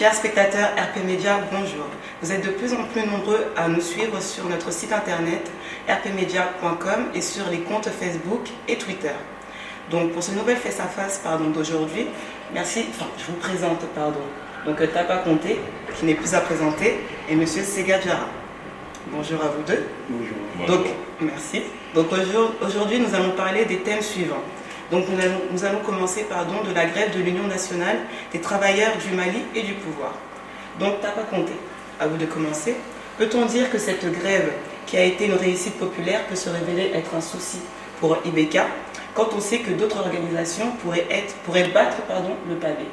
Chers spectateurs RP Média, bonjour. Vous êtes de plus en plus nombreux à nous suivre sur notre site internet rpmedia.com et sur les comptes Facebook et Twitter. Donc pour ce nouvel face-à-face d'aujourd'hui, je vous présente. Donc Tapa Conté, qui n'est plus à présenter, et Monsieur Sega Diarra. Bonjour à vous deux. Bonjour. Donc, merci. Donc aujourd'hui, nous allons parler des thèmes suivants. Donc nous allons commencer de la grève de l'Union nationale des travailleurs du Mali et du pouvoir. Donc Tapa Conté, à vous de commencer. Peut-on dire que cette grève, qui a été une réussite populaire, peut se révéler être un souci pour IBK, quand on sait que d'autres organisations pourraient battre le pavé?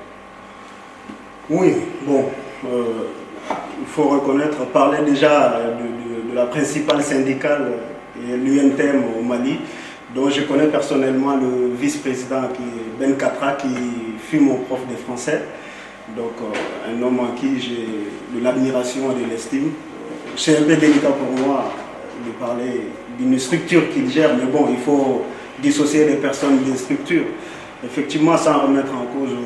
Oui, il faut reconnaître, parler déjà de la principale syndicale, l'UNTM au Mali, dont je connais personnellement le vice-président qui est Ben Katra, qui fut mon prof de français. Donc un homme en qui j'ai de l'admiration et de l'estime. C'est un peu délicat pour moi de parler d'une structure qu'il gère, mais bon, il faut dissocier les personnes des structures. Effectivement, sans remettre en cause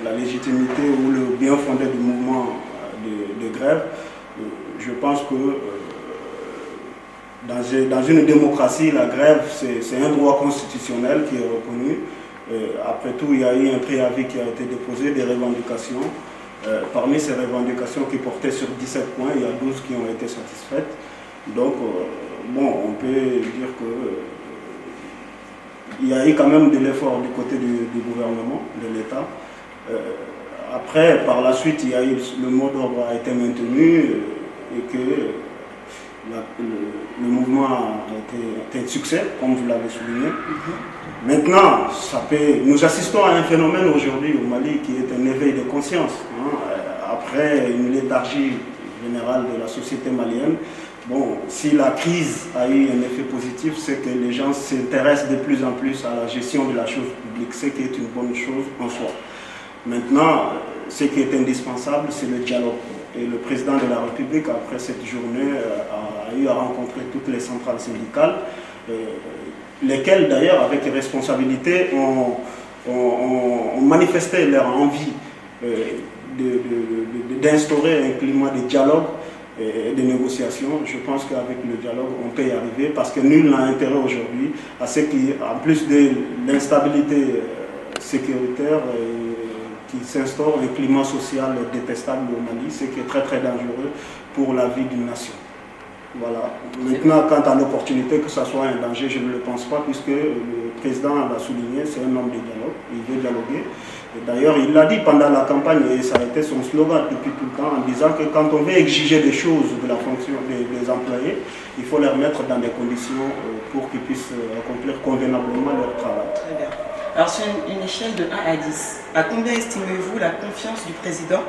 la légitimité ou le bien fondé du mouvement de grève, je pense que dans une démocratie, la grève, c'est un droit constitutionnel qui est reconnu. Après tout, il y a eu un préavis qui a été déposé, des revendications. Parmi ces revendications qui portaient sur 17 points, il y a 12 qui ont été satisfaites. Donc, on peut dire qu'il y a eu quand même de l'effort du côté du gouvernement, de l'État. Après, par la suite, le mot d'ordre a été maintenu et que le mouvement a été un succès, comme vous l'avez souligné. Maintenant, nous assistons à un phénomène aujourd'hui au Mali qui est un éveil de conscience. Après une léthargie générale de la société malienne, si la crise a eu un effet positif, c'est que les gens s'intéressent de plus en plus à la gestion de la chose publique, ce qui est une bonne chose en soi. Maintenant, ce qui est indispensable, c'est le dialogue. Et le président de la République, après cette journée, a eu à rencontrer toutes les centrales syndicales, lesquelles d'ailleurs, avec responsabilité, ont manifesté leur envie d'instaurer un climat de dialogue et de négociation. Je pense qu'avec le dialogue, on peut y arriver, parce que nul n'a intérêt aujourd'hui à ce qui, en plus de l'instabilité sécuritaire, qui s'instaure un climat social détestable au Mali, ce qui est très très dangereux pour la vie d'une nation. Voilà. Maintenant, quant à l'opportunité que ça soit un danger, je ne le pense pas, puisque le président l'a souligné, c'est un homme de dialogue, il veut dialoguer. D'ailleurs, il l'a dit pendant la campagne, et ça a été son slogan depuis tout le temps, en disant que quand on veut exiger des choses de la fonction des employés, il faut les mettre dans des conditions pour qu'ils puissent accomplir convenablement leur travail. Très bien. Alors sur une échelle de 1 à 10, à combien estimez-vous la confiance du président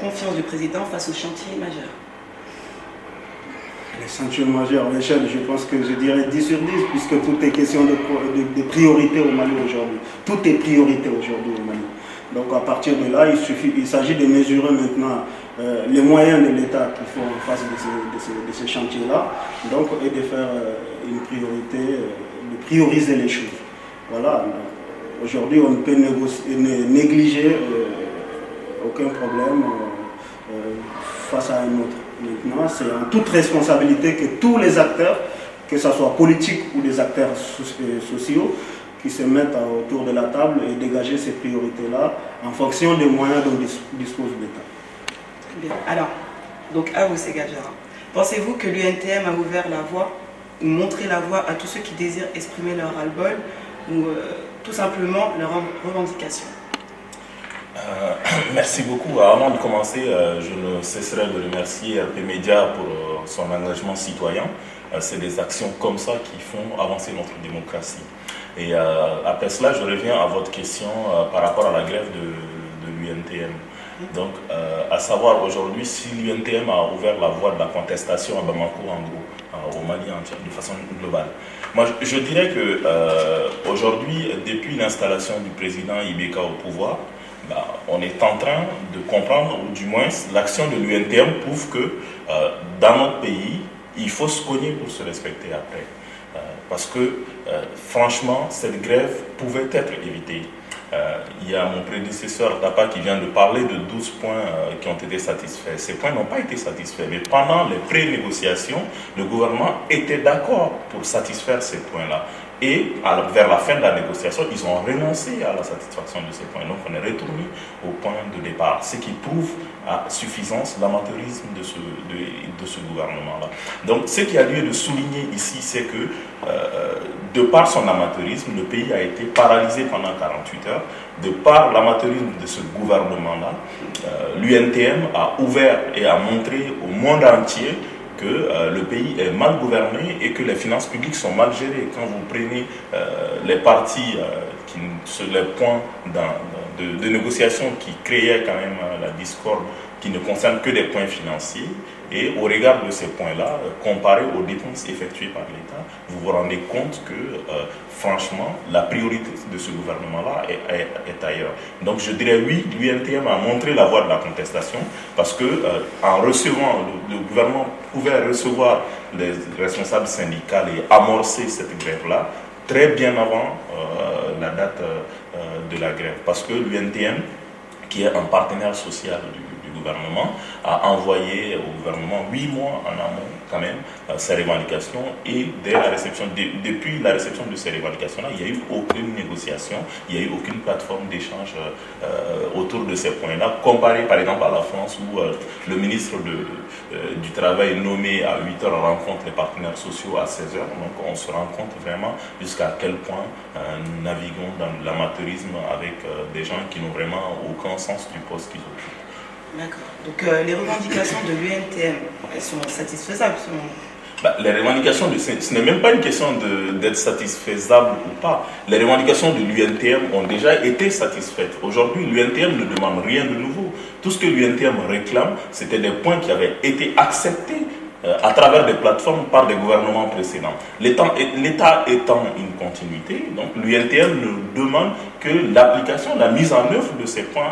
confiance du président face au chantier majeur? Les chantiers majeurs, l'échelle, je pense que je dirais 10 sur 10, puisque tout est question de priorité au Mali aujourd'hui. Tout est priorité aujourd'hui au Mali. Donc à partir de là, il s'agit de mesurer maintenant les moyens de l'État qu'il faut en face de ces chantiers-là, donc, et de faire une priorité, de prioriser les choses. Voilà. Aujourd'hui, on ne peut négliger aucun problème face à un autre. Maintenant, c'est en toute responsabilité que tous les acteurs, que ce soit politiques ou des acteurs sociaux, qui se mettent autour de la table et dégager ces priorités-là en fonction des moyens dont dispose l'État. Très bien. Alors, donc à vous, Sega Diarra. Pensez-vous que l'UNTM a ouvert la voie ou montré la voie à tous ceux qui désirent exprimer leur ras-le-bol ou tout simplement leurs revendications? Merci beaucoup. Avant de commencer, je ne cesserai de remercier RP Média pour son engagement citoyen. C'est des actions comme ça qui font avancer notre démocratie. Et après cela, je reviens à votre question par rapport à la grève de l'UNTM. Donc, à savoir aujourd'hui si l'UNTM a ouvert la voie de la contestation à Bamako, en gros, au Mali de façon globale. Moi, je dirais que aujourd'hui, depuis l'installation du président IBK au pouvoir, on est en train de comprendre, ou du moins l'action de l'UNTM prouve que dans notre pays, il faut se cogner pour se respecter après. Parce que franchement, cette grève pouvait être évitée. Il y a mon prédécesseur Tapa qui vient de parler de 12 points qui ont été satisfaits. Ces points n'ont pas été satisfaits, mais pendant les pré-négociations, le gouvernement était d'accord pour satisfaire ces points-là. Et vers la fin de la négociation, ils ont renoncé à la satisfaction de ces points. Donc on est retourné au point de départ, ce qui prouve à suffisance l'amateurisme de ce gouvernement-là. Donc ce qu'il y a lieu de souligner ici, c'est que de par son amateurisme, le pays a été paralysé pendant 48 heures. De par l'amateurisme de ce gouvernement-là, l'UNTM a ouvert et a montré au monde entier que le pays est mal gouverné et que les finances publiques sont mal gérées. Quand vous prenez les partis, les points de négociation qui créaient quand même la discorde, qui ne concernent que des points financiers, et au regard de ces points-là, comparés aux dépenses effectuées par l'État, vous vous rendez compte que, franchement, la priorité de ce gouvernement-là est ailleurs. Donc je dirais oui, l'UNTM a montré la voie de la contestation, parce que en recevant, le gouvernement pouvait recevoir les responsables syndicaux et amorcer cette grève-là très bien avant la date de la grève. Parce que l'UNTM, qui est un partenaire social du gouvernement, a envoyé au gouvernement 8 mois en amont quand même ses revendications, et depuis la réception de ces revendications-là, il n'y a eu aucune négociation, il n'y a eu aucune plateforme d'échange autour de ces points-là, comparé par exemple à la France où le ministre du Travail nommé à 8h rencontre les partenaires sociaux à 16h. Donc on se rend compte vraiment jusqu'à quel point nous naviguons dans l'amateurisme avec des gens qui n'ont vraiment aucun sens du poste qu'ils occupent. D'accord. Donc les revendications de l'UNTM, elles sont satisfaisables selon vous? Les revendications, ce n'est même pas une question d'être satisfaisable ou pas. Les revendications de l'UNTM ont déjà été satisfaites. Aujourd'hui, l'UNTM ne demande rien de nouveau. Tout ce que l'UNTM réclame, c'était des points qui avaient été acceptés à travers des plateformes par des gouvernements précédents. L'État étant une continuité, donc l'UNTM ne demande que l'application, la mise en œuvre de ces points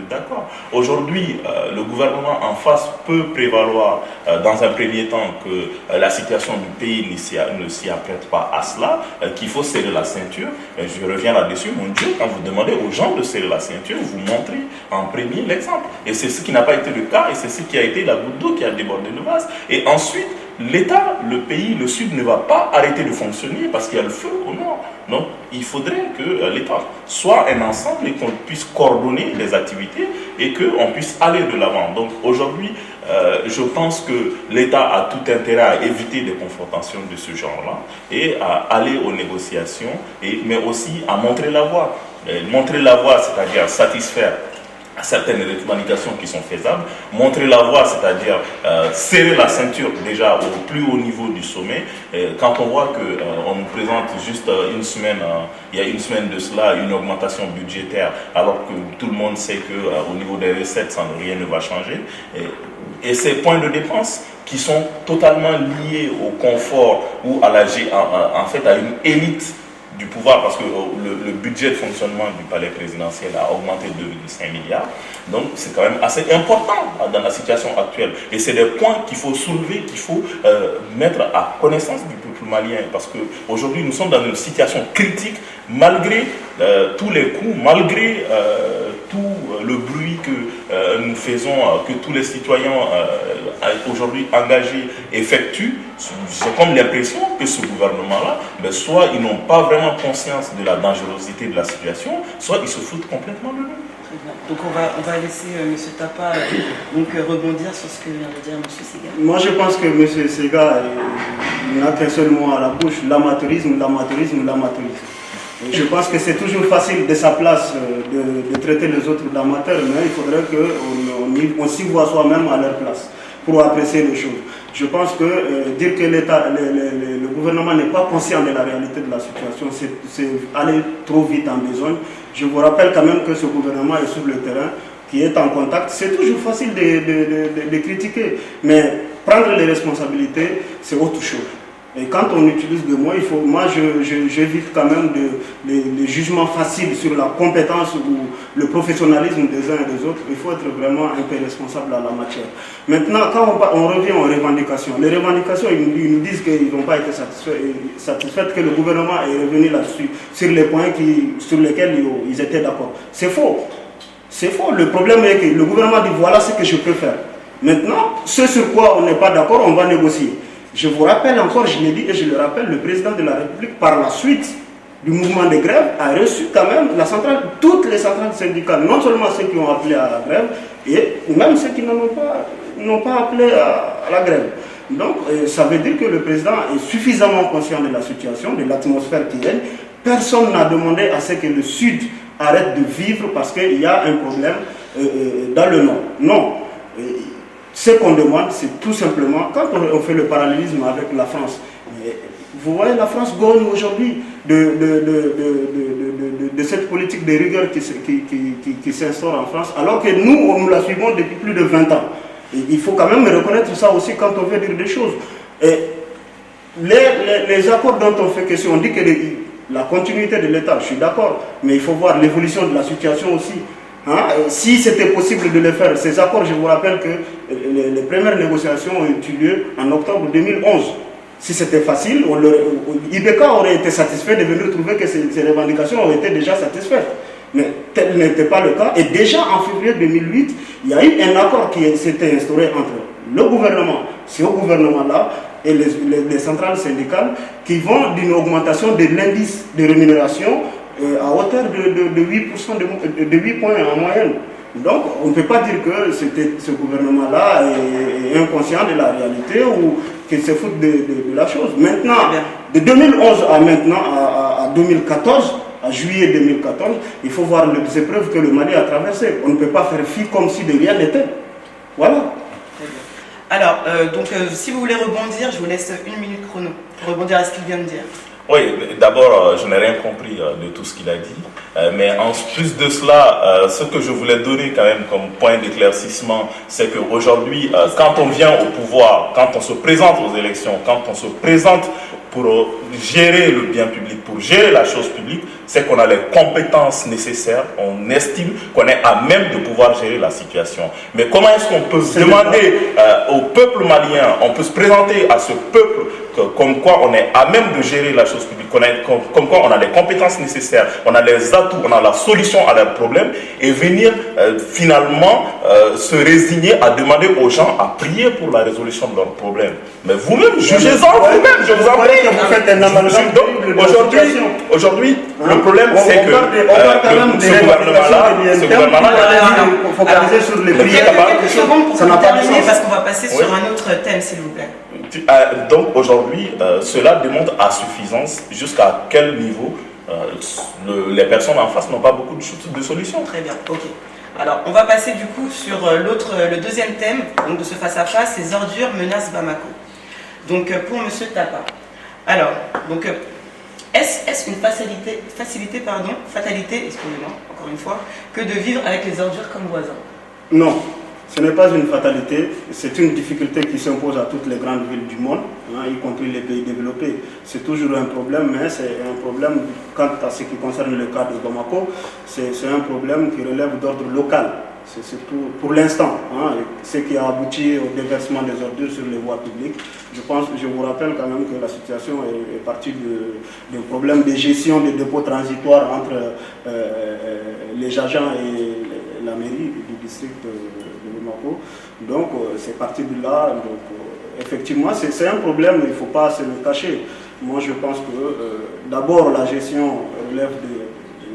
d'accord. Aujourd'hui, le gouvernement en face peut prévaloir dans un premier temps que la situation du pays ne s'y apprête pas à cela, qu'il faut serrer la ceinture. Je reviens là-dessus, mon Dieu, quand vous demandez aux gens de serrer la ceinture, vous montrez en premier l'exemple. Et c'est ce qui n'a pas été le cas, et c'est ce qui a été la goutte d'eau qui a débordé le vase. Et ensuite, l'État, le pays, le Sud ne va pas arrêter de fonctionner parce qu'il y a le feu au nord. Donc, il faudrait que l'État soit un ensemble et qu'on puisse coordonner les activités et qu'on puisse aller de l'avant. Donc, aujourd'hui, je pense que l'État a tout intérêt à éviter des confrontations de ce genre-là et à aller aux négociations, mais aussi à montrer la voie. Montrer la voie, c'est-à-dire satisfaire certaines revendications qui sont faisables, montrer la voie, c'est-à-dire serrer la ceinture déjà au plus haut niveau du sommet. Quand on voit qu'on nous présente juste une semaine, il y a une semaine de cela, une augmentation budgétaire, alors que tout le monde sait qu'au niveau des recettes, rien ne va changer. Et ces points de dépense qui sont totalement liés au confort ou en fait à une élite du pouvoir, parce que le budget de fonctionnement du palais présidentiel a augmenté de 2,5 milliards. Donc c'est quand même assez important dans la situation actuelle. Et c'est des points qu'il faut soulever, qu'il faut mettre à connaissance du peuple malien, parce qu'aujourd'hui nous sommes dans une situation critique, malgré tous les coups, malgré tout le bruit que nous faisons, que tous les citoyens aujourd'hui engagés effectuent. J'ai comme l'impression que ce gouvernement-là, soit ils n'ont pas vraiment conscience de la dangerosité de la situation, soit ils se foutent complètement de nous. Très bien. Donc on va laisser M. Tapa rebondir sur ce que vient de dire M. Sega. Moi je pense que M. Sega n'a qu'un seul mot à la bouche: l'amateurisme, l'amateurisme, l'amateurisme. Je pense que c'est toujours facile de sa place de traiter les autres d'amateurs, mais il faudrait qu'on s'y voit soi-même à leur place pour apprécier les choses. Je pense que dire que le gouvernement n'est pas conscient de la réalité de la situation, c'est aller trop vite en besogne. Je vous rappelle quand même que ce gouvernement est sur le terrain, qui est en contact. C'est toujours facile de critiquer, mais prendre les responsabilités, c'est autre chose. Et quand on utilise des mots, j'évite quand même les jugements faciles sur la compétence ou le professionnalisme des uns et des autres. Il faut être vraiment un peu responsable à la matière. Maintenant, quand on revient aux revendications, les revendications, ils nous disent qu'ils n'ont pas été satisfaits, que le gouvernement est revenu là-dessus, sur les points sur lesquels ils étaient d'accord. C'est faux. C'est faux. Le problème est que le gouvernement dit voilà ce que je peux faire. Maintenant, ce sur quoi on n'est pas d'accord, on va négocier. Je vous rappelle encore, je l'ai dit et je le rappelle, le président de la République, par la suite du mouvement de grève, a reçu quand même toutes les centrales syndicales, non seulement ceux qui ont appelé à la grève, et même ceux qui n'ont pas appelé à la grève. Donc, ça veut dire que le président est suffisamment conscient de la situation, de l'atmosphère qui règne. Personne n'a demandé à ce que le Sud arrête de vivre parce qu'il y a un problème dans le Nord. Non. Ce qu'on demande, c'est tout simplement, quand on fait le parallélisme avec la France, vous voyez, la France gagne aujourd'hui de cette politique de rigueur qui s'instaure en France, alors que nous la suivons depuis plus de 20 ans. Et il faut quand même reconnaître ça aussi quand on veut dire des choses. Et les accords dont on fait question, on dit que la continuité de l'État, je suis d'accord, mais il faut voir l'évolution de la situation aussi. Si c'était possible de le faire, ces accords, je vous rappelle que les premières négociations ont eu lieu en octobre 2011. Si c'était facile, Ibeka aurait été satisfait de venir trouver que ces revendications ont été déjà satisfaites. Mais tel n'était pas le cas. Et déjà en février 2008, il y a eu un accord qui s'était instauré entre le gouvernement, ce gouvernement-là, et les centrales syndicales qui vont d'une augmentation de l'indice de rémunération à hauteur de 8 points en moyenne. Donc, on ne peut pas dire que ce gouvernement-là est inconscient de la réalité ou qu'il se fout de la chose. Maintenant, de 2011 à maintenant, à 2014, à juillet 2014, il faut voir les épreuves que le Mali a traversées. On ne peut pas faire fi comme si de rien n'était. Voilà. Alors, si vous voulez rebondir, je vous laisse 1 minute chrono pour rebondir à ce qu'il vient de dire. Oui, d'abord, je n'ai rien compris de tout ce qu'il a dit. Mais en plus de cela, ce que je voulais donner quand même comme point d'éclaircissement, c'est qu'aujourd'hui, quand on vient au pouvoir, quand on se présente aux élections, quand on se présente pour gérer le bien public, pour gérer la chose publique, c'est qu'on a les compétences nécessaires, on estime qu'on est à même de pouvoir gérer la situation. Mais comment est-ce qu'on peut se demander au peuple malien, on peut se présenter à ce peuple comme quoi on est à même de gérer la chose publique, comme quoi on a les compétences nécessaires, on a les atouts, on a la solution à leurs problèmes, et venir finalement se résigner à demander aux gens à prier pour la résolution de leurs problèmes. Mais vous-même, jugez-en vous-même, je vous en prie. Vous faites un amalgame aujourd'hui, le problème c'est que ce gouvernement-là, focaliser sur les prières. Quelques secondes pour terminer, parce qu'on va passer sur un autre thème, s'il vous plaît. Donc aujourd'hui, cela démontre à suffisance jusqu'à quel niveau les personnes en face n'ont pas beaucoup de solutions. Très bien, ok. Alors, on va passer du coup sur le deuxième thème donc de ce face-à-face, ces ordures menacent Bamako. Donc, pour M. Tapa. Alors, donc, est-ce une fatalité, excusez-moi, encore une fois, que de vivre avec les ordures comme voisins? Non. Ce n'est pas une fatalité, c'est une difficulté qui s'impose à toutes les grandes villes du monde, y compris les pays développés. C'est toujours un problème, mais c'est un problème, quant à ce qui concerne le cas de Bamako, c'est un problème qui relève d'ordre local. C'est surtout pour l'instant, ce qui a abouti au déversement des ordures sur les voies publiques. Je vous rappelle quand même que la situation est partie d'un problème de gestion des dépôts transitoires entre les agents et la mairie du district de Bamako. Donc c'est parti de là. Donc, effectivement, c'est un problème, il ne faut pas se le cacher. Moi je pense que d'abord la gestion relève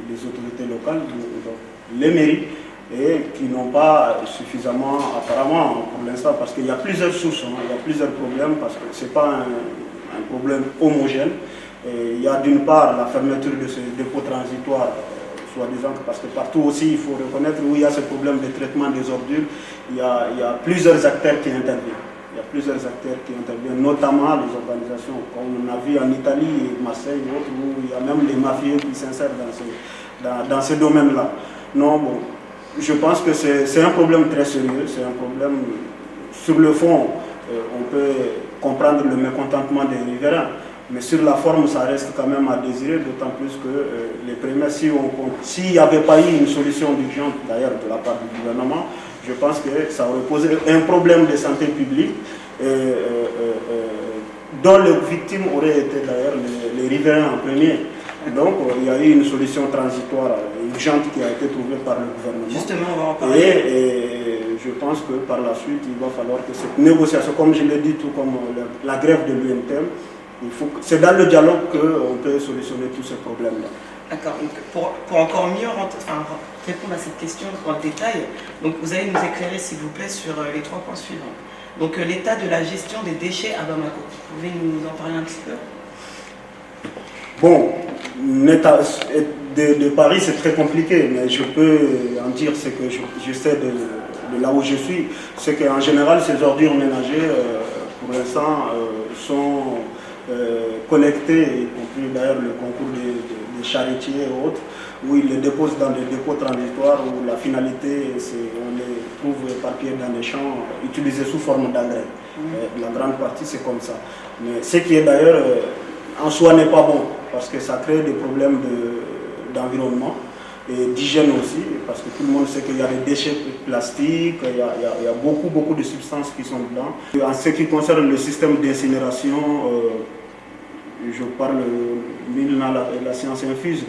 des autorités locales, donc, les mairies, et qui n'ont pas suffisamment, apparemment pour l'instant, parce qu'il y a plusieurs sources, il y a plusieurs problèmes, parce que ce n'est pas un problème homogène. Et il y a d'une part la fermeture de ces dépôts transitoires, soi-disant, parce que partout aussi, il faut reconnaître où il y a ce problème de traitement des ordures, il y a plusieurs acteurs qui interviennent. Il y a plusieurs acteurs qui interviennent, notamment les organisations, comme on a vu en Italie, Marseille et autres, où il y a même les mafieux qui s'insèrent dans ce domaine-là. Non, bon. Je pense que c'est un problème très sérieux, c'est un problème sur le fond, on peut comprendre le mécontentement des riverains. Mais sur la forme, ça reste quand même à désirer, d'autant plus que les premiers, s'il n'y avait pas eu une solution d'urgence d'ailleurs de la part du gouvernement, je pense que ça aurait posé un problème de santé publique dont les victimes auraient été d'ailleurs les riverains en premier. Donc il y a eu une solution transitoire urgente qui a été trouvée par le gouvernement. Justement, on va en parler. Et je pense que par la suite, il va falloir que cette négociation, comme je l'ai dit, tout comme la grève de l'UNTM, c'est dans le dialogue qu'on peut solutionner tous ces problèmes-là. D'accord. Pour encore mieux répondre à cette question en détail, donc vous allez nous éclairer, s'il vous plaît, sur les 3 points suivants. Donc l'état de la gestion des déchets à Bamako. Vous pouvez nous en parler un petit peu? Bon, l'état de Paris, c'est très compliqué, mais je peux en dire ce que je sais de là où je suis. C'est qu'en général, ces ordures ménagères, pour l'instant, sont collectées, y compris d'ailleurs le concours des charretiers et autres, où ils les déposent dans des dépôts transitoires où la finalité, c'est on les trouve éparpillés dans des champs utilisés sous forme d'engrais. La grande partie, c'est comme ça. Mais ce qui est d'ailleurs en soi n'est pas bon, parce que ça crée des problèmes d'environnement et d'hygiène aussi, parce que tout le monde sait qu'il y a des déchets plastiques, il y a beaucoup de substances qui sont dedans. Et en ce qui concerne le système d'incinération, je parle mille dans la science infuse,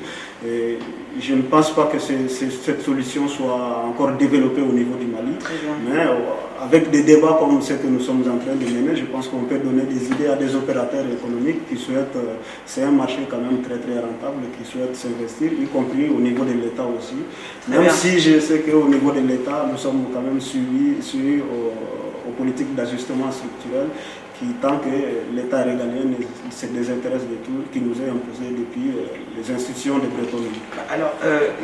et je ne pense pas que cette solution soit encore développée au niveau du Mali, mais avec des débats comme ceux que nous sommes en train de mener, je pense qu'on peut donner des idées à des opérateurs économiques qui souhaitent, c'est un marché quand même très rentable, qui souhaitent s'investir, y compris au niveau de l'État aussi. Même si je sais qu'au niveau de l'État, nous sommes quand même suivis aux politiques d'ajustement structurel, tant que l'État régalien se désintéresse de tout, qui nous est imposé depuis les institutions de Bretton Woods. Alors,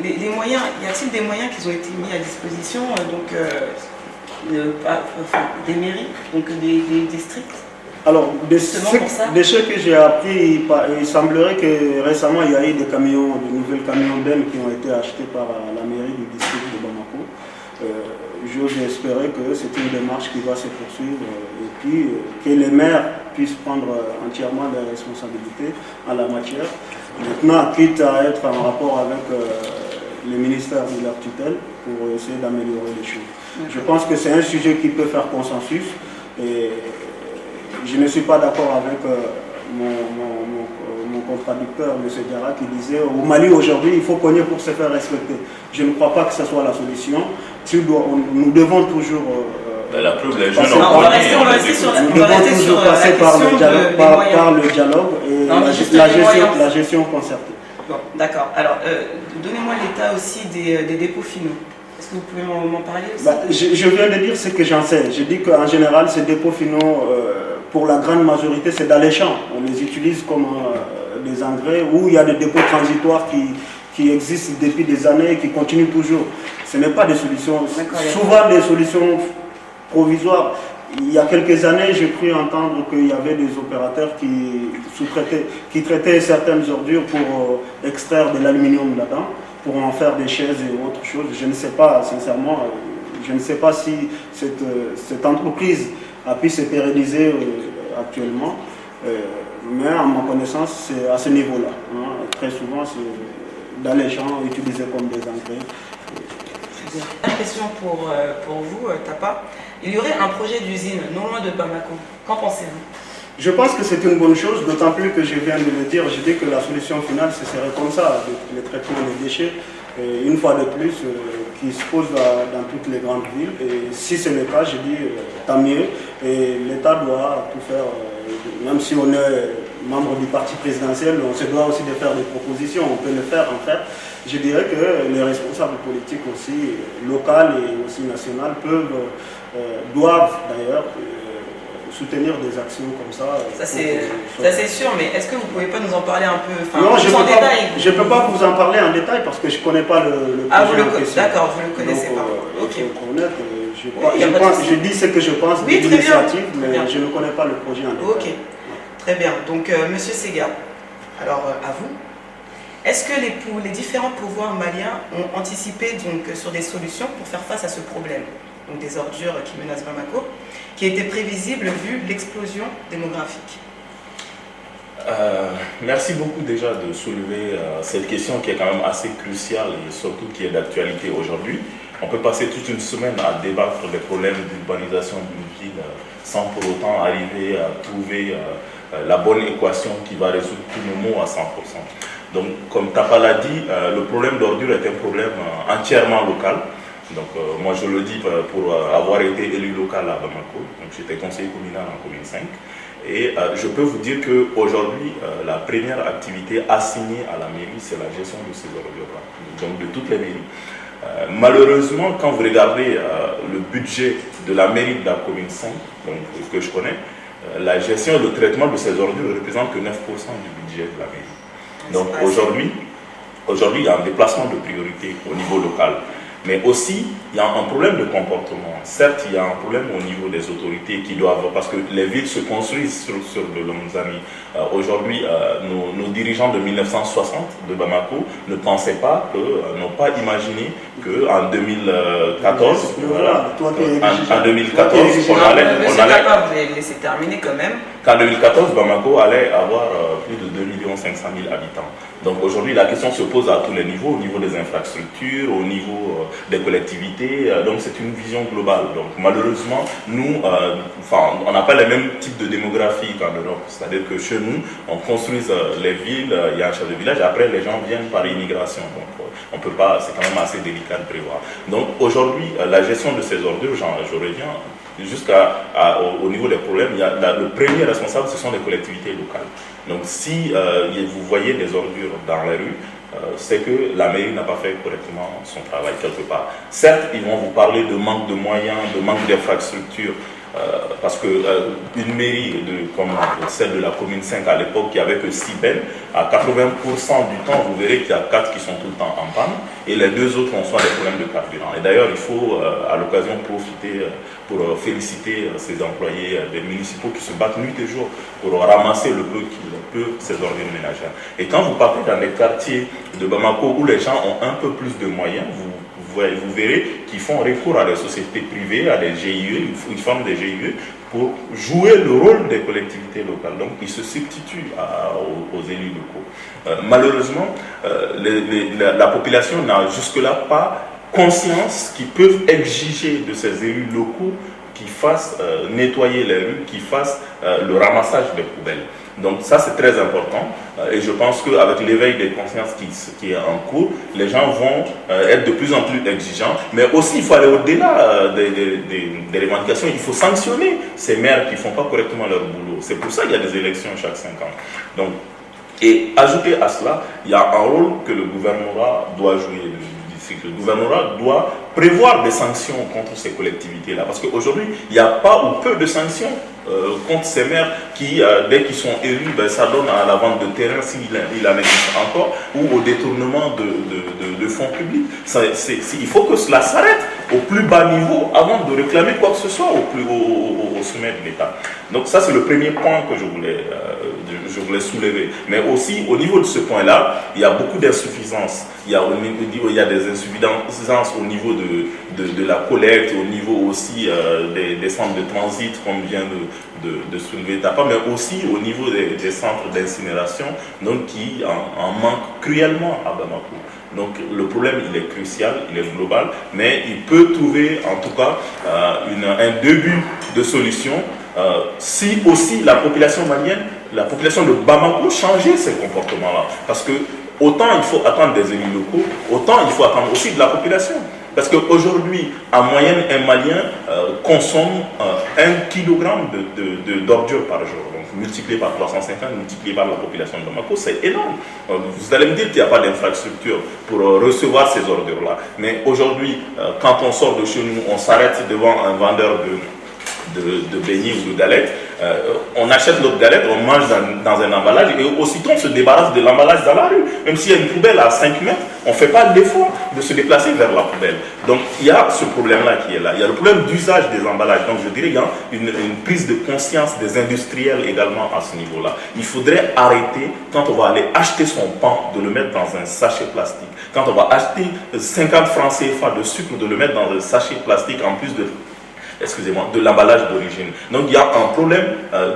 les moyens, y a-t-il des moyens qui ont été mis à disposition des mairies, donc des districts? Alors, de ce que j'ai appris, il semblerait que récemment il y a eu de nouvelles camions bennes qui ont été achetés par la mairie du district de Bamako. J'ose espérer que c'est une démarche qui va se poursuivre et puis que les maires puissent prendre entièrement leurs responsabilités en la matière. Maintenant, quitte à être en rapport avec les ministères de leur tutelle pour essayer d'améliorer les choses. Je pense que c'est un sujet qui peut faire consensus et je ne suis pas d'accord avec mon contradicteur, M. Diarra, qui disait au Mali aujourd'hui, il faut cogner pour se faire respecter. Je ne crois pas que ce soit la solution. Nous devons toujours la preuve, les jeunes on va rester sur la par le dialogue et la gestion concertée. Bon, d'accord. Alors, donnez-moi l'état aussi des dépôts finaux. Est-ce que vous pouvez m'en parler aussi? Je viens de dire ce que j'en sais. Je dis qu'en général, ces dépôts finaux, pour la grande majorité, c'est dans les champs. On les utilise comme des engrais où il y a des dépôts transitoires qui existent depuis des années et qui continuent toujours. Ce n'est pas des solutions, souvent des solutions provisoires. Il y a quelques années, j'ai cru entendre qu'il y avait des opérateurs qui traitaient certaines ordures pour extraire de l'aluminium là-dedans, pour en faire des chaises et autres choses. Je ne sais pas, sincèrement, je ne sais pas si cette entreprise a pu se pérenniser actuellement, mais à ma connaissance, c'est à ce niveau-là. Très souvent, c'est dans les champs utilisés comme des engrais. Une question pour vous, Tapa. Il y aurait un projet d'usine non loin de Bamako. Qu'en pensez-vous? Je pense que c'est une bonne chose, d'autant plus que je viens de le dire, je dis que la solution finale, ce serait comme ça, le traitement des déchets, une fois de plus, qui se pose dans toutes les grandes villes. Et si c'est le cas, je dis tant mieux. Et l'État doit tout faire, même si on est membre du parti présidentiel, on se doit aussi de faire des propositions, on peut le faire en fait. Je dirais que les responsables politiques aussi, locales et aussi nationales, doivent d'ailleurs soutenir des actions comme ça. Ça c'est sûr, mais est-ce que vous ne pouvez pas nous en parler un peu non, je détail? Ne peux pas vous en parler en détail parce que je ne connais pas le projet en question. D'accord, vous ne le connaissez pas. Ok. Je dis ce que je pense de l'initiative, mais je ne connais pas le projet en détail. Ok, très bien. Donc, Monsieur Sega, alors à vous. Est-ce que les différents pouvoirs maliens ont anticipé donc, sur des solutions pour faire face à ce problème? donc des ordures qui menacent Bamako, qui était prévisible vu l'explosion démographique? Merci beaucoup déjà de soulever cette question qui est quand même assez cruciale et surtout qui est d'actualité aujourd'hui. On peut passer toute une semaine à débattre des problèmes d'urbanisation d'une ville sans pour autant arriver à trouver la bonne équation qui va résoudre tous nos maux à 100%. Donc, comme Tapa l'a dit, le problème d'ordure est un problème entièrement local. Donc, moi je le dis pour avoir été élu local à Bamako. Donc, j'étais conseiller communal en commune 5. Et je peux vous dire qu'aujourd'hui, la première activité assignée à la mairie, c'est la gestion de ces ordures-là, donc de toutes les mairies. Malheureusement, quand vous regardez le budget de la mairie de la commune 5, donc, que je connais, la gestion et le traitement de ces ordures ne représentent que 9% du budget de la mairie. Donc aujourd'hui, il y a un déplacement de priorité au niveau local. Mais aussi, il y a un problème de comportement. Certes, il y a un problème au niveau des autorités qui doivent, parce que les villes se construisent sur de longues années. Aujourd'hui, nos dirigeants de 1960 de Bamako ne pensaient pas, n'ont pas imaginé qu'en 2014, en 2014, on allait... Vous allez laisser terminer quand même. Qu'en 2014, Bamako allait avoir plus de 2 500 000 habitants. Donc aujourd'hui, la question se pose à tous les niveaux, au niveau des infrastructures, au niveau des collectivités. Donc c'est une vision globale. Donc malheureusement, nous, on n'a pas les mêmes types de démographie qu'en Europe. C'est-à-dire que chez nous, on construit les villes, il y a un chef de village, après les gens viennent par immigration. Donc on peut pas, c'est quand même assez délicat de prévoir. Donc aujourd'hui, la gestion de ces ordures, je reviens, jusqu'au niveau des problèmes, le premier responsable, ce sont les collectivités locales. Donc si vous voyez des ordures dans les rues, c'est que la mairie n'a pas fait correctement son travail quelque part. Certes, ils vont vous parler de manque de moyens, de manque d'infrastructures, parce qu'une mairie comme celle de la commune 5 à l'époque qui avait que 6 bennes, à 80% du temps, vous verrez qu'il y a 4 qui sont tout le temps en panne et les 2 autres ont soit des problèmes de carburant. Et d'ailleurs, il faut à l'occasion profiter pour féliciter ces employés des municipaux qui se battent nuit et jour pour ramasser le peu qu'ils peuvent ces ordures ménagères. Et quand vous partez dans des quartiers de Bamako où les gens ont un peu plus de moyens, vous verrez qu'ils font recours à des sociétés privées, à des GIE, ils forment des GIE pour jouer le rôle des collectivités locales. Donc ils se substituent aux élus locaux. Malheureusement, la population n'a jusque-là pas conscience qu'ils peuvent exiger de ces élus locaux qui fassent nettoyer les rues, qui fassent le ramassage des poubelles. Donc ça c'est très important et je pense qu'avec l'éveil des consciences qui est en cours, les gens vont être de plus en plus exigeants, mais aussi il faut aller au-delà des revendications, il faut sanctionner ces maires qui ne font pas correctement leur boulot. C'est pour ça qu'il y a des élections chaque 5 ans. Donc, et ajouter à cela, il y a un rôle que le gouvernorat doit jouer. Le gouvernorat doit prévoir des sanctions contre ces collectivités-là. Parce qu'aujourd'hui, il n'y a pas ou peu de sanctions contre ces maires qui, dès qu'ils sont élus, ça donne à la vente de terrain s'il en existe encore, ou au détournement de fonds publics. Il faut que cela s'arrête au plus bas niveau avant de réclamer quoi que ce soit au sommet de l'État. Donc ça, c'est le premier point que je voulais soulever. Mais aussi, au niveau de ce point-là, il y a beaucoup d'insuffisances. Il y a des insuffisances au niveau de la collecte, au niveau aussi des centres de transit, comme vient de soulever Tapa, mais aussi au niveau des centres d'incinération, donc qui en manquent cruellement à Bamako. Donc le problème, il est crucial, il est global, mais il peut trouver en tout cas un début de solution si aussi la population malienne, la population de Bamako changeait ces comportements-là. Parce que autant il faut attendre des élus locaux, autant il faut attendre aussi de la population. Parce qu'aujourd'hui, en moyenne, un Malien consomme 1 kg d'ordures par jour. Donc multiplié par 350, multiplié par la population de Bamako, c'est énorme. Vous allez me dire qu'il n'y a pas d'infrastructure pour recevoir ces ordures-là. Mais aujourd'hui, quand on sort de chez nous, on s'arrête devant un vendeur de beignets ou de galettes, on achète notre galette, on mange dans un emballage et aussitôt on se débarrasse de l'emballage dans la rue. Même s'il y a une poubelle à 5 mètres, on ne fait pas l'effort de se déplacer vers la poubelle. Donc il y a ce problème-là qui est là. Il y a le problème d'usage des emballages. Donc je dirais qu'il y a une prise de conscience des industriels également à ce niveau-là. Il faudrait arrêter, quand on va aller acheter son pain, de le mettre dans un sachet plastique. Quand on va acheter 50 francs CFA de sucre, de le mettre dans un sachet plastique en plus de l'emballage d'origine. Donc il y a un problème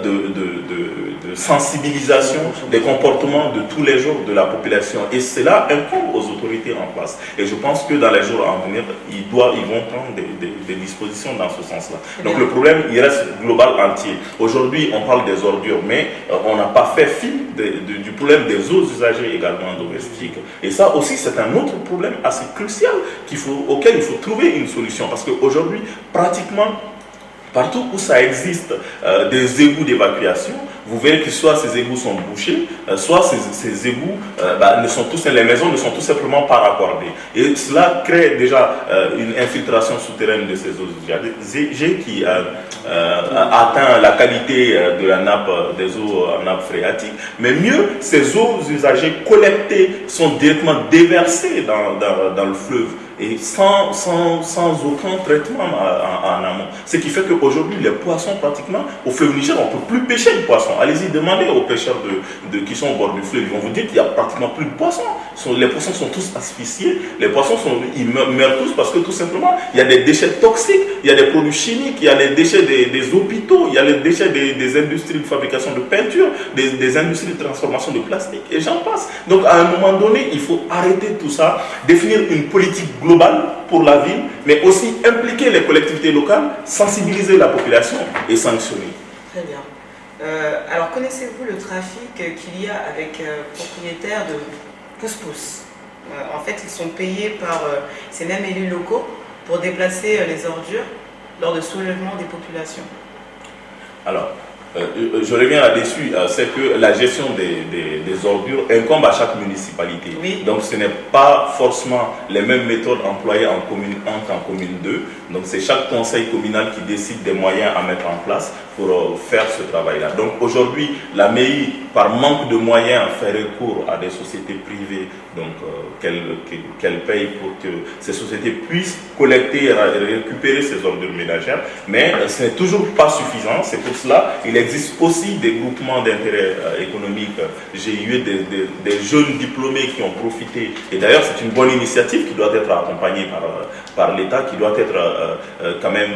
de sensibilisation des comportements de tous les jours de la population et cela incombe aux autorités en place. Et je pense que dans les jours à venir, ils vont prendre des dispositions dans ce sens-là. Donc le problème, il reste global entier. Aujourd'hui, on parle des ordures, mais on n'a pas fait fi du problème des eaux usagées également domestiques. Et ça aussi, c'est un autre problème assez crucial auquel il faut trouver une solution. Parce qu'aujourd'hui, pratiquement, partout où ça existe des égouts d'évacuation, vous verrez que soit ces égouts sont bouchés, soit ces égouts, les maisons ne sont tout simplement pas raccordées. Et cela crée déjà une infiltration souterraine de ces eaux usagées qui atteint la qualité de la nappe, des eaux en nappe phréatique. Mais mieux, ces eaux usagées collectées sont directement déversées dans le fleuve. Et sans aucun traitement en amont. Ce qui fait qu'aujourd'hui, les poissons, pratiquement, au fleuve Niger, on ne peut plus pêcher de poissons. Allez-y, demandez aux pêcheurs qui sont au bord du fleuve. Ils vont vous dire qu'il n'y a pratiquement plus de poissons. Les poissons sont tous asphyxiés. Les poissons, ils meurent tous parce que tout simplement, il y a des déchets toxiques, il y a des produits chimiques, il y a les déchets des hôpitaux, il y a les déchets des industries de fabrication de peinture, des industries de transformation de plastique, et j'en passe. Donc, à un moment donné, il faut arrêter tout ça, définir une politique globale pour la ville, mais aussi impliquer les collectivités locales, sensibiliser la population et sanctionner. Très bien. Alors, connaissez-vous le trafic qu'il y a avec propriétaires de pousse-pousse? En fait, ils sont payés par ces mêmes élus locaux pour déplacer les ordures lors de soulèvement des populations. Alors, je reviens là-dessus, c'est que la gestion des ordures incombe à chaque municipalité. Oui. Donc ce n'est pas forcément les mêmes méthodes employées en commune 1 qu'en commune 2. Donc c'est chaque conseil communal qui décide des moyens à mettre en place pour faire ce travail-là. Donc aujourd'hui, la mairie, par manque de moyens, fait recours à des sociétés privées qu'elle paye pour que ces sociétés puissent collecter et récupérer ces ordures ménagères. Mais ce n'est toujours pas suffisant. C'est pour cela qu'il existe aussi des groupements d'intérêt économique, GIE, des jeunes diplômés qui ont profité. Et d'ailleurs, c'est une bonne initiative qui doit être accompagnée par l'État, qui doit être quand même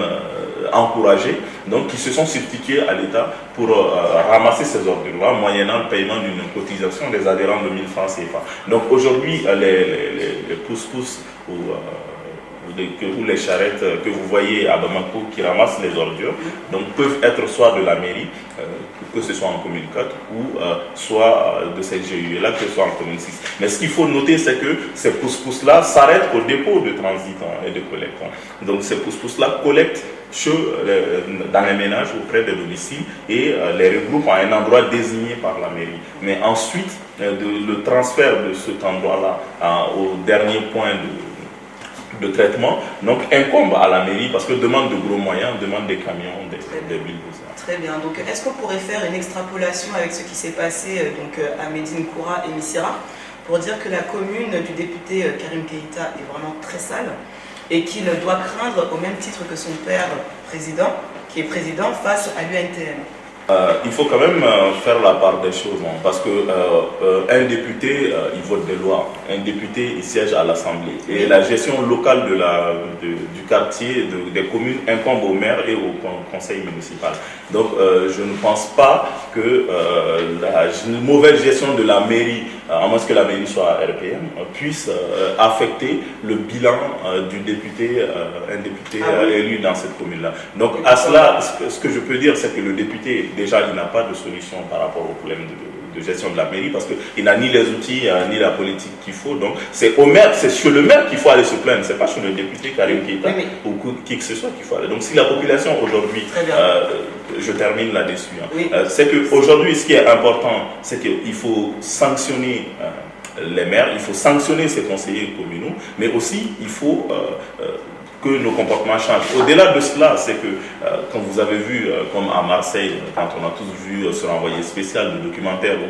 encouragée. Donc, qui se sont substitués à l'État pour ramasser ces ordures-là, moyennant le paiement d'une cotisation des adhérents de 1000 francs CFA. Donc, aujourd'hui, les pousse-pousse ou les charrettes que vous voyez à Bamako qui ramassent les ordures donc peuvent être soit de la mairie, que ce soit en commune 4, ou soit de cette GIE-là, que ce soit en commune 6. Mais ce qu'il faut noter, c'est que ces pousse-pousse-là s'arrêtent au dépôt de transit et de collecte. Donc ces pousse-pousse-là collectent dans les ménages auprès des domiciles et les regroupent à un endroit désigné par la mairie. Mais ensuite, le transfert de cet endroit-là au dernier point de traitement donc incombe à la mairie parce que demande de gros moyens, demande des camions, des bulldozers. Très bien. Donc est-ce qu'on pourrait faire une extrapolation avec ce qui s'est passé à Médine Koura et Missira pour dire que la commune du député Karim Keïta est vraiment très sale et qu'il doit craindre au même titre que son père président, qui est président face à l'UNTM? Il faut quand même faire la part des choses, parce que un député, il vote des lois. Un député, il siège à l'Assemblée. Et la gestion locale du quartier, des communes, incombe au maire et au conseil municipal. Donc, je ne pense pas que la mauvaise gestion de la mairie, à moins que la mairie soit RPM, puisse affecter le bilan du député, un député élu dans cette commune-là. Donc, à cela, ce que je peux dire, c'est que le député, déjà, il n'a pas de solution par rapport au problème de gestion de la mairie parce qu'il n'a ni les outils ni la politique qu'il faut. Donc c'est chez le maire qu'il faut aller se plaindre, c'est pas chez le député Karim Keïta ou qui que ce soit qu'il faut aller. Donc si la population aujourd'hui, je termine là-dessus, c'est qu'aujourd'hui ce qui est important, c'est qu'il faut sanctionner les maires, il faut sanctionner ces conseillers communaux, mais aussi il faut que nos comportements changent. Au-delà de cela, c'est que quand vous avez vu, comme à Marseille, quand on a tous vu ce renvoyé spécial de documentaire où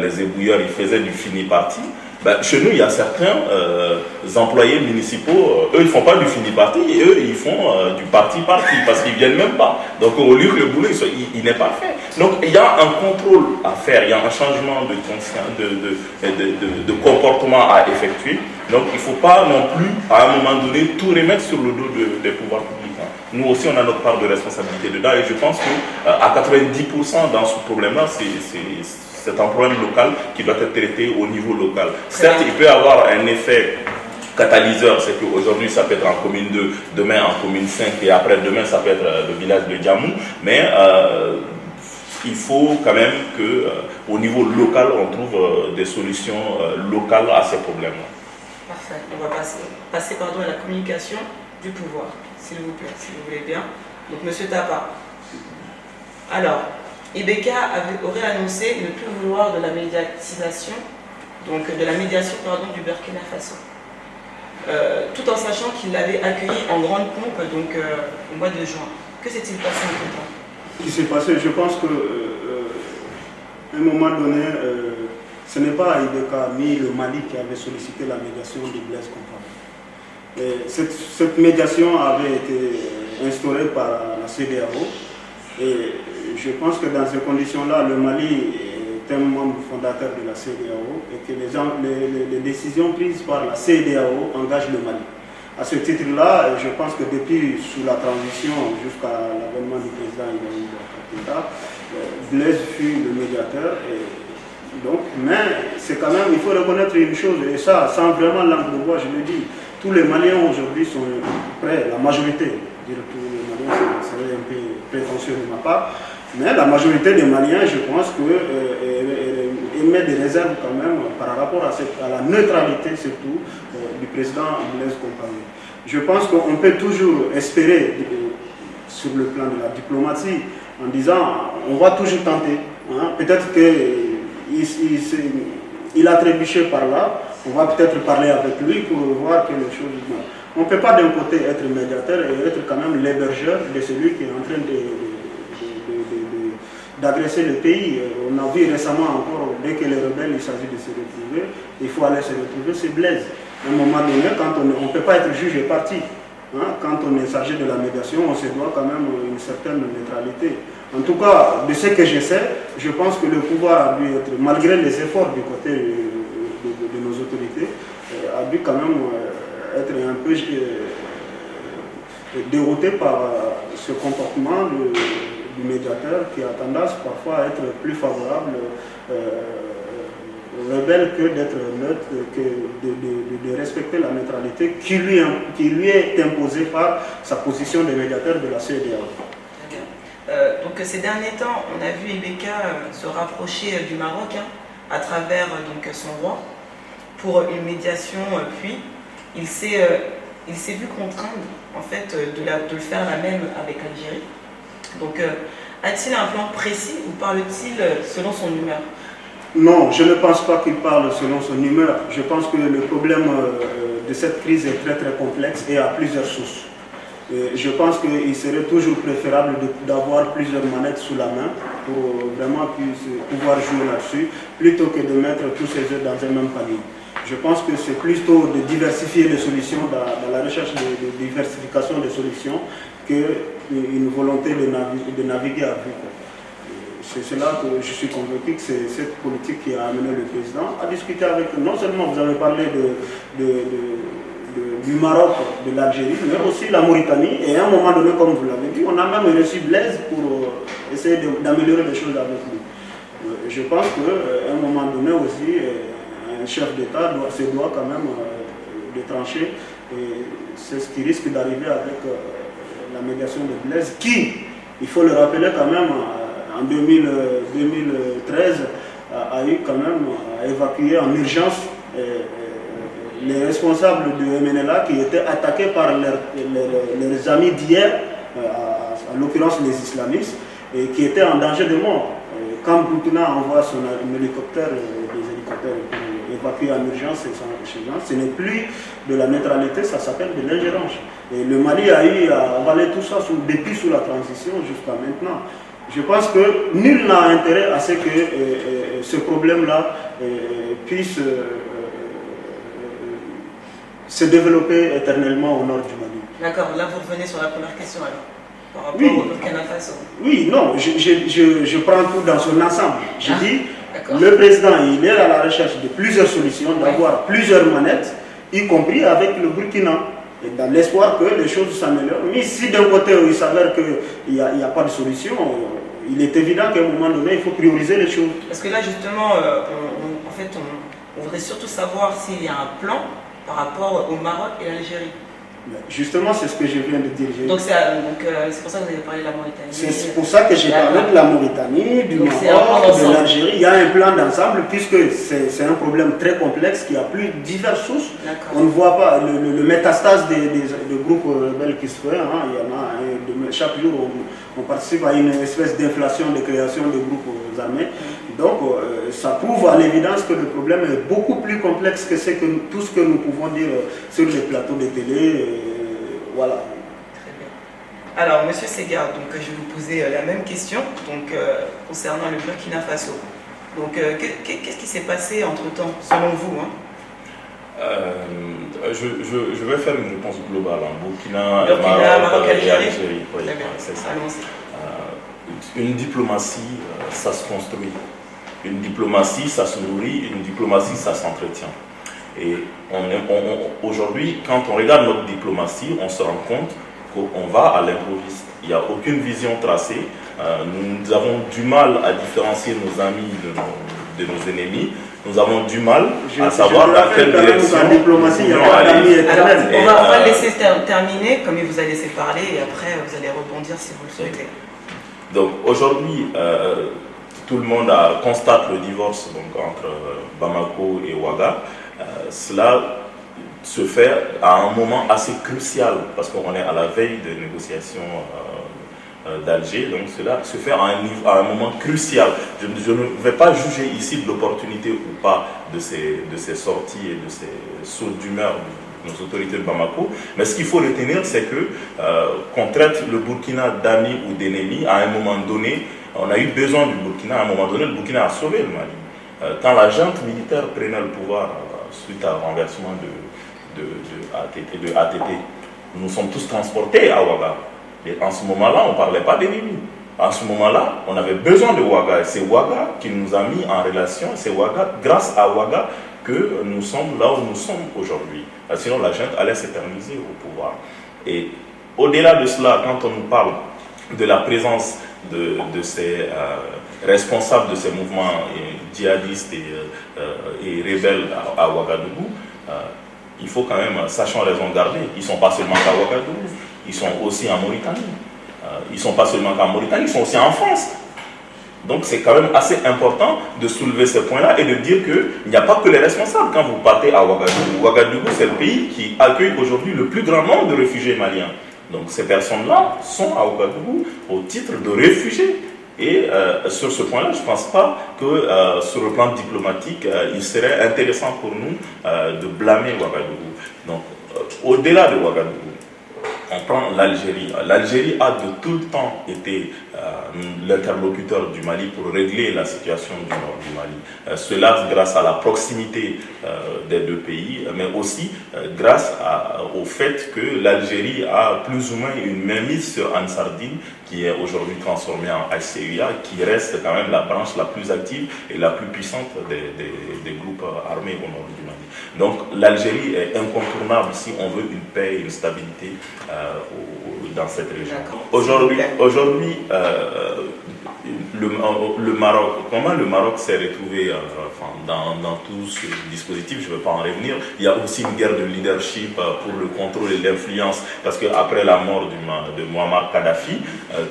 les ébouilleurs ils faisaient du fini parti, ben, chez nous, il y a certains employés municipaux, eux, ils ne font pas du fini parti, et eux, ils font du parti parce qu'ils ne viennent même pas. Donc, au lieu que le boulot, il n'est pas fait. Donc, il y a un contrôle à faire, il y a un changement de comportement à effectuer. Donc, il ne faut pas non plus, à un moment donné, tout remettre sur le dos des pouvoirs publics. Nous aussi, on a notre part de responsabilité dedans, et je pense qu'à 90% dans ce problème-là, c'est un problème local qui doit être traité au niveau local. Certes, il peut y avoir un effet catalyseur, c'est qu'aujourd'hui ça peut être en commune 2, demain en commune 5 et après demain ça peut être le village de Djamou, mais il faut quand même qu'au niveau local on trouve des solutions locales à ces problèmes-là. Parfait, on va passer à la communication du pouvoir, s'il vous plaît, si vous voulez bien. Donc Monsieur Tapa, alors, Ibeka aurait annoncé ne plus vouloir de la médiatisation, donc de la médiation du Burkina Faso, tout en sachant qu'il l'avait accueilli en grande pompe donc, au mois de juin. Que s'est-il passé en tout temps? Ce qui s'est passé, je pense qu'à un moment donné, ce n'est pas Ibeka ni le Mali qui avait sollicité la médiation de Blaise Compaoré. Cette médiation avait été instaurée par la CEDEAO. Et je pense que dans ces conditions-là, le Mali est un membre fondateur de la CEDEAO et que les décisions prises par la CEDEAO engagent le Mali. À ce titre-là, je pense que depuis sous la transition jusqu'à l'avènement du président Ibrahim Boubacar, Blaise fut le médiateur. Mais c'est quand même, il faut reconnaître une chose, et ça, sans vraiment langue de bois, je le dis, tous les Maliens aujourd'hui sont prêts, la majorité, dire tous les Maliens, c'est un peu prétentieux de ma part, mais la majorité des Maliens, je pense émet des réserves quand même par rapport à la neutralité surtout du président Blaise Compaoré. Je pense qu'on peut toujours espérer sur le plan de la diplomatie en disant on va toujours tenter, hein, peut-être qu'il a trébuché par là, on va peut-être parler avec lui pour voir que les choses... On ne peut pas d'un côté être médiateur et être quand même l'hébergeur de celui qui est en train d'agresser le pays. On a vu récemment encore, dès que les rebelles, il s'agit de se retrouver, il faut aller se retrouver, c'est Blaise. À un moment donné, quand on ne peut pas être juge et parti. Hein, quand on est chargé de la médiation, on se doit quand même une certaine neutralité. En tout cas, de ce que je sais, je pense que le pouvoir a dû être, malgré les efforts du côté de nos autorités, a dû quand même être un peu dérouté par ce comportement du médiateur qui a tendance parfois à être plus favorable aux rebelles que d'être neutre, que de respecter la neutralité qui lui est imposée par sa position de médiateur de la CEDEAO. Donc ces derniers temps, on a vu Ibeka se rapprocher du Maroc à travers donc, son roi pour une médiation, puis il s'est vu contraint en fait, de le faire la même avec l'Algérie. Donc a-t-il un plan précis ou parle-t-il selon son humeur? Non, je ne pense pas qu'il parle selon son humeur. Je pense que le problème de cette crise est très très complexe et a plusieurs sources. Je pense qu'il serait toujours préférable d'avoir plusieurs manettes sous la main pour vraiment pouvoir jouer là-dessus, plutôt que de mettre tous ses œufs dans un même panier. Je pense que c'est plutôt de diversifier les solutions, dans la recherche de diversification des solutions, qu'une volonté de naviguer à vue. C'est cela que je suis convaincu que c'est cette politique qui a amené le président à discuter avec eux. Non seulement vous avez parlé du Maroc, de l'Algérie, mais aussi la Mauritanie. Et à un moment donné, comme vous l'avez dit, on a même reçu Blaise pour essayer d'améliorer les choses avec lui. Je pense qu'à un moment donné aussi, un chef d'État se doit quand même de trancher. Et c'est ce qui risque d'arriver avec la médiation de Blaise, qui, il faut le rappeler quand même, en 2013, a eu quand même à évacuer en urgence les responsables du MNLA qui étaient attaqués par leurs amis d'hier, en l'occurrence les islamistes, et qui étaient en danger de mort. Quand Burkina envoie son hélicoptère, des hélicoptères évacuer en urgence ces gens. Ce n'est plus de la neutralité, ça s'appelle de l'ingérence. Et le Mali a eu à avaler tout ça depuis sous la transition jusqu'à maintenant. Je pense que nul n'a intérêt à ce que ce problème-là puisse se développer éternellement au nord du Mali. D'accord, là vous revenez sur la première question alors, par rapport Oui. au Burkina Faso. Oui, non, je prends tout dans son ensemble. Je dis, d'accord. le président, il est à la recherche de plusieurs solutions, d'avoir plusieurs manettes, y compris avec le Burkina, et dans l'espoir que les choses s'améliorent. Mais si d'un côté il s'avère qu'il n'y a pas de solution, il est évident qu'à un moment donné, il faut prioriser les choses. Parce que là justement, on voudrait surtout savoir s'il y a un plan par rapport au Maroc et l'Algérie. Justement, c'est ce que je viens de dire. Donc c'est pour ça que vous avez parlé de la Mauritanie. C'est pour ça que j'ai parlé de la Mauritanie, du Maroc, de l'Algérie. Il y a un plan d'ensemble puisque c'est un problème très complexe qui a diverses sources. On ne voit pas le métastase des groupes rebelles qui se fait. Hein. Il y en a chaque jour on participe à une espèce d'inflation de création de groupes armés. Donc ça prouve à l'évidence que le problème est beaucoup plus complexe que tout ce que nous pouvons dire sur les plateaux de télé. Voilà. Très bien. Alors, Monsieur Segar, donc je vais vous poser la même question concernant le Burkina Faso. Donc, qu'est-ce qui s'est passé entre-temps, selon vous je vais faire une réponse globale. Burkina, Maroc, Algérie. Oui, c'est ça. Une diplomatie, ça se construit. Une diplomatie, ça se nourrit. Une diplomatie, ça s'entretient. Et aujourd'hui, quand on regarde notre diplomatie, on se rend compte qu'on va à l'improviste. Il n'y a aucune vision tracée. Nous avons du mal à différencier nos amis de nos ennemis. Nous avons du mal à savoir dans quelle direction nous devons aller. On va laisser terminer, comme il vous a laissé parler, et après vous allez rebondir si vous le souhaitez. Donc aujourd'hui, tout le monde constate le divorce entre Bamako et Ouaga. Cela se fait à un moment assez crucial parce qu'on est à la veille des négociations d'Alger, donc cela se fait à un moment crucial. Je ne vais pas juger ici de l'opportunité ou pas de ces sorties et de ces sauts d'humeur de nos autorités de Bamako, mais ce qu'il faut retenir, c'est que qu'on traite le Burkina d'ami ou d'ennemi, à un moment donné, on a eu besoin du Burkina, à un moment donné, le Burkina a sauvé le Mali. Quand la junte militaire prenait le pouvoir suite à un renversement de ATT, nous nous sommes tous transportés à Ouaga. Et en ce moment-là, on ne parlait pas d'ennemis. En ce moment-là, on avait besoin de Ouaga. Et c'est Ouaga qui nous a mis en relation. C'est grâce à Ouaga que nous sommes là où nous sommes aujourd'hui. Sinon, la junte allait s'éterniser au pouvoir. Et au-delà de cela, quand on nous parle de la présence de ces responsables de ces mouvements djihadistes et rebelles à Ouagadougou, il faut quand même, sachant raison garder, ils ne sont pas seulement qu'à Ouagadougou, ils sont aussi en Mauritanie. Ils ne sont pas seulement qu'en Mauritanie, ils sont aussi en France. Donc c'est quand même assez important de soulever ce point-là et de dire qu'il n'y a pas que les responsables. Quand vous partez à Ouagadougou, Ouagadougou c'est le pays qui accueille aujourd'hui le plus grand nombre de réfugiés maliens. Donc ces personnes-là sont à Ouagadougou au titre de réfugiés. Et sur ce point-là, je ne pense pas que sur le plan diplomatique, il serait intéressant pour nous de blâmer Ouagadougou. Donc au-delà de Ouagadougou, on prend l'Algérie. L'Algérie a de tout le temps été l'interlocuteur du Mali pour régler la situation du nord du Mali. Cela grâce à la proximité des deux pays, mais aussi grâce au fait que l'Algérie a plus ou moins une mainmise sur Ansardine, qui est aujourd'hui transformée en HCUA, qui reste quand même la branche la plus active et la plus puissante des groupes armés au nord du Mali. Donc l'Algérie est incontournable si on veut une paix et une stabilité dans cette région. Aujourd'hui, le Maroc, comment le Maroc s'est retrouvé dans tout ce dispositif, je ne vais pas en revenir. Il y a aussi une guerre de leadership pour le contrôle et l'influence, parce qu'après la mort de Muammar Kadhafi,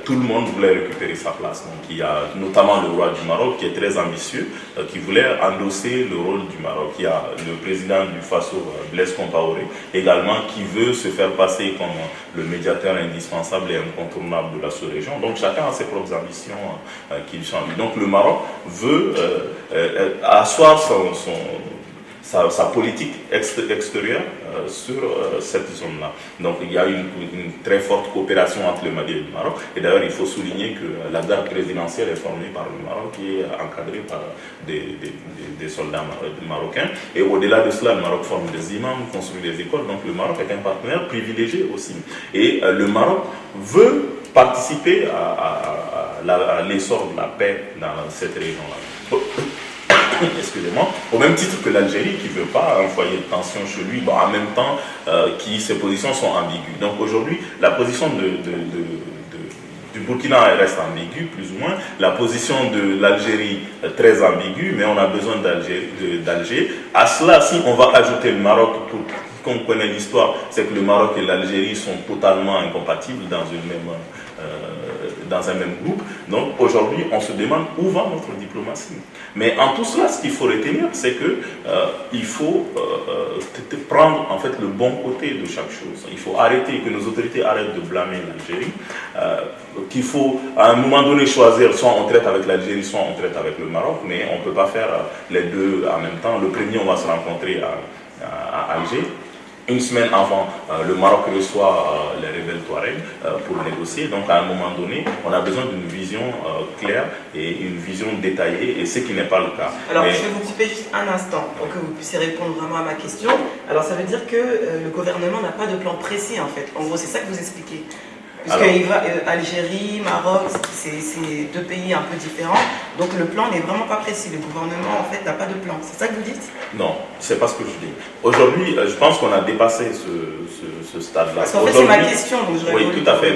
tout le monde voulait récupérer sa place. Donc il y a notamment le roi du Maroc qui est très ambitieux, qui voulait endosser le rôle du Maroc. Il y a le président du Faso, Blaise Compaoré, également, qui veut se faire passer comme le médiateur indispensable et incontournable de la sous-région. Donc chacun a ses propres ambitions qui lui sont. Donc le Maroc veut asseoir sa politique extérieure sur cette zone-là. Donc il y a une très forte coopération entre le Mali et le Maroc. Et d'ailleurs, il faut souligner que la garde présidentielle est formée par le Maroc et encadrée par des soldats marocains. Et au-delà de cela, le Maroc forme des imams, construit des écoles. Donc le Maroc est un partenaire privilégié aussi. Et le Maroc veut participer à l'essor de la paix dans cette région-là. Excusez-moi, au même titre que l'Algérie qui ne veut pas un foyer de tension chez lui, bon, en même temps ses positions sont ambiguës. Donc aujourd'hui, la position du Burkina reste ambiguë, plus ou moins. La position de l'Algérie très ambiguë, mais on a besoin d'Alger. À cela, si on va ajouter le Maroc, qu'on connaît l'histoire, c'est que le Maroc et l'Algérie sont totalement incompatibles dans un même groupe. Donc aujourd'hui, on se demande où va notre diplomatie. Mais en tout cela, ce qu'il faut retenir, c'est qu'il faut prendre en fait le bon côté de chaque chose. Il faut arrêter, que nos autorités arrêtent de blâmer l'Algérie, qu'il faut à un moment donné choisir, soit on traite avec l'Algérie, soit on traite avec le Maroc, mais on ne peut pas faire les deux en même temps. Le premier, on va se rencontrer à Alger. Une semaine avant, le Maroc reçoit les rebelles Touareg pour négocier. Donc à un moment donné, on a besoin d'une vision claire et une vision détaillée, et ce qui n'est pas le cas. Alors je vais vous couper juste un instant pour que vous puissiez répondre vraiment à ma question. Alors ça veut dire que le gouvernement n'a pas de plan précis en fait. En gros, c'est ça que vous expliquez. Puisqu'il va Algérie, Maroc, c'est deux pays un peu différents. Donc le plan n'est vraiment pas précis. Le gouvernement en fait n'a pas de plan. C'est ça que vous dites? Non, c'est pas ce que je dis. Aujourd'hui, je pense qu'on a dépassé ce stade-là. Parce qu'en fait c'est ma question. Donc oui, tout à fait.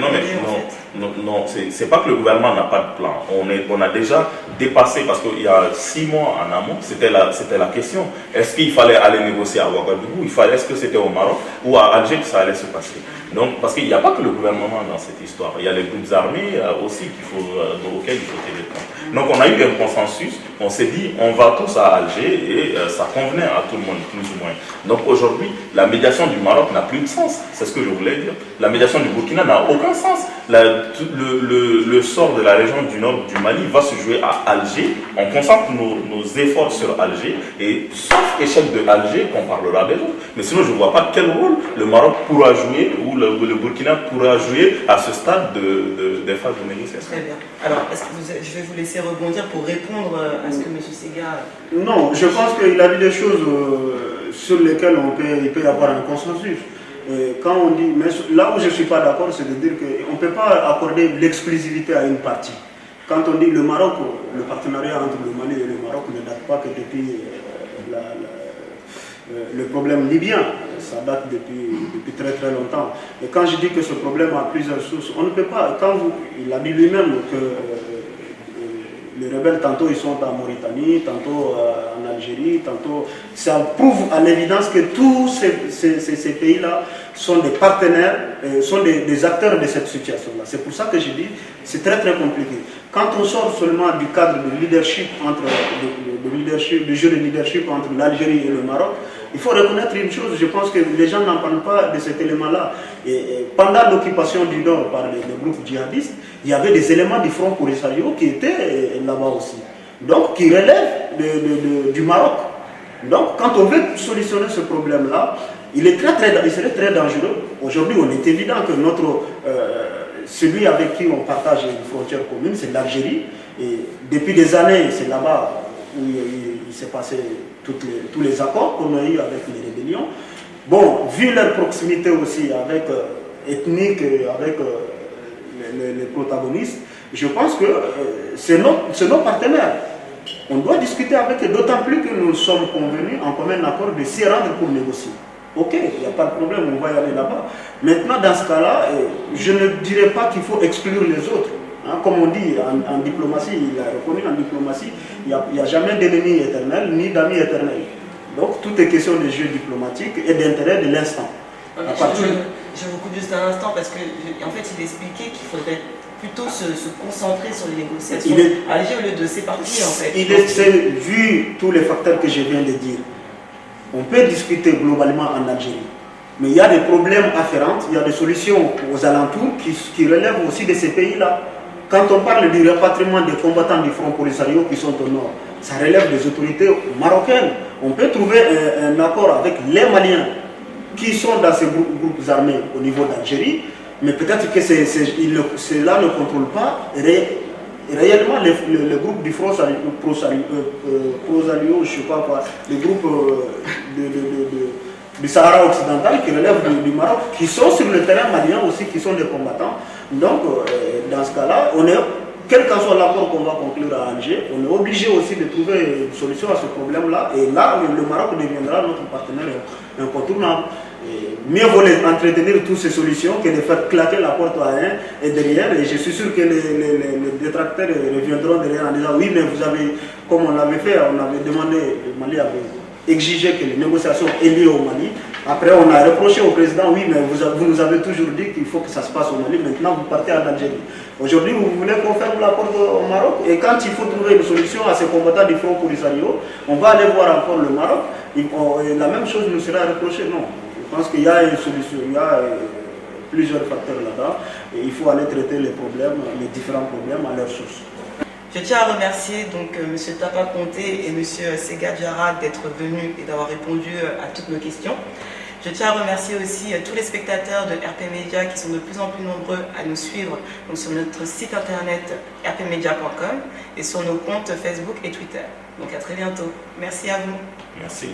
Non, c'est pas que le gouvernement n'a pas de plan. On a déjà dépassé, parce qu'il y a 6 mois en amont, c'était la question. Est-ce qu'il fallait aller négocier à Ouagadougou? Est-ce que c'était au Maroc ou à Alger que ça allait se passer? Donc, parce qu'il n'y a pas que le gouvernement dans cette histoire, il y a les groupes armés aussi auxquels il faut tenir compte. Donc on a eu un consensus, on s'est dit on va tous à Alger, et ça convenait à tout le monde, plus ou moins. Donc aujourd'hui, la médiation du Maroc n'a plus de sens, c'est ce que je voulais dire. La médiation du Burkina n'a aucun sens. Le sort de la région du nord du Mali va se jouer à Alger. On concentre nos efforts sur Alger, et sauf échec de Alger, qu'on parlera des autres. Mais sinon, je ne vois pas quel rôle le Maroc pourra jouer, ou le Burkina pourra jouer à ce stade des phases de négociation. Très bien. Alors, je vais vous laisser rebondir pour répondre à ce que M. Sega... Non, je pense qu'il a dit des choses sur lesquelles il peut y avoir un consensus. Quand on dit, mais là où je ne suis pas d'accord, c'est de dire qu'on ne peut pas accorder l'exclusivité à une partie. Quand on dit le Maroc, le partenariat entre le Mali et le Maroc ne date pas que depuis le problème libyen, ça date depuis très très longtemps. Et quand je dis que ce problème a plusieurs sources, on ne peut pas, il a dit lui-même que les rebelles, tantôt ils sont en Mauritanie, tantôt en Algérie, tantôt... Ça prouve à l'évidence que tous ces pays-là sont des partenaires, sont des acteurs de cette situation-là. C'est pour ça que je dis c'est très très compliqué. Quand on sort seulement du cadre de leadership, du jeu de leadership entre l'Algérie et le Maroc, il faut reconnaître une chose, je pense que les gens n'en parlent pas de cet élément-là. Pendant l'occupation du Nord par les groupes djihadistes, il y avait des éléments du Front Polisario qui étaient là-bas aussi, donc qui relèvent du Maroc. Donc quand on veut solutionner ce problème-là, il serait très dangereux. Aujourd'hui, on est évident que celui avec qui on partage une frontière commune, c'est l'Algérie. Et depuis des années, c'est là-bas où il s'est passé tous les accords qu'on a eu avec les rébellions. Bon, vu leur proximité aussi avec ethnique, avec les protagonistes, je pense que c'est nos partenaires. On doit discuter avec eux, d'autant plus que nous sommes convenus en commun accord de s'y rendre pour négocier. Ok, il n'y a pas de problème, on va y aller là-bas. Maintenant, dans ce cas-là, je ne dirais pas qu'il faut exclure les autres. Hein, comme on dit en diplomatie, il a reconnu en diplomatie, il n'y a jamais d'ennemi éternel, ni d'amis éternel. Donc, tout est question de jeu diplomatique et d'intérêt de l'instant. Je vous coupe juste un instant parce qu'en fait, il expliquait qu'il faudrait plutôt se concentrer sur les négociations à Alger au lieu de s'éparpiller en fait. Vu tous les facteurs que je viens de dire, on peut discuter globalement en Algérie, mais il y a des problèmes afférents, il y a des solutions aux alentours qui relèvent aussi de ces pays-là. Quand on parle du rapatriement des combattants du Front Polisario qui sont au nord, ça relève des autorités marocaines. on peut trouver un accord avec les Maliens qui sont dans ces groupes armés au niveau d'Algérie, mais peut-être que cela ne contrôle pas réellement le groupe du Prosalio, je ne sais pas quoi, le groupe du Sahara occidental qui relève du Maroc, qui sont sur le terrain malien aussi, qui sont des combattants. Donc, dans ce cas-là, quel qu'en soit l'accord qu'on va conclure à Alger, on est obligé aussi de trouver une solution à ce problème-là. Et là, le Maroc deviendra notre partenaire incontournable. Et mieux vaut entretenir toutes ces solutions que de faire claquer la porte à un et derrière. Et je suis sûr que les détracteurs reviendront derrière en disant oui, mais vous avez, comme on l'avait fait, on avait demandé, le Mali avait exigé que les négociations aient lieu au Mali. Après, on a reproché au président, oui, mais vous nous avez toujours dit qu'il faut que ça se passe au Mali. Maintenant, vous partez en Algérie. Aujourd'hui, vous voulez qu'on ferme la porte au Maroc. Et quand il faut trouver une solution à ces combattants du Front Polisario, on va aller voir encore le Maroc. Et la même chose nous sera reprochée. Non. Je pense qu'il y a une solution. Il y a plusieurs facteurs là-dedans. Et il faut aller traiter les problèmes, les différents problèmes à leur source. Je tiens à remercier donc M. Tapa Conté et M. Sega Diarra d'être venus et d'avoir répondu à toutes nos questions. Je tiens à remercier aussi tous les spectateurs de RP Média qui sont de plus en plus nombreux à nous suivre donc sur notre site internet rpmedia.com et sur nos comptes Facebook et Twitter. Donc à très bientôt. Merci à vous. Merci.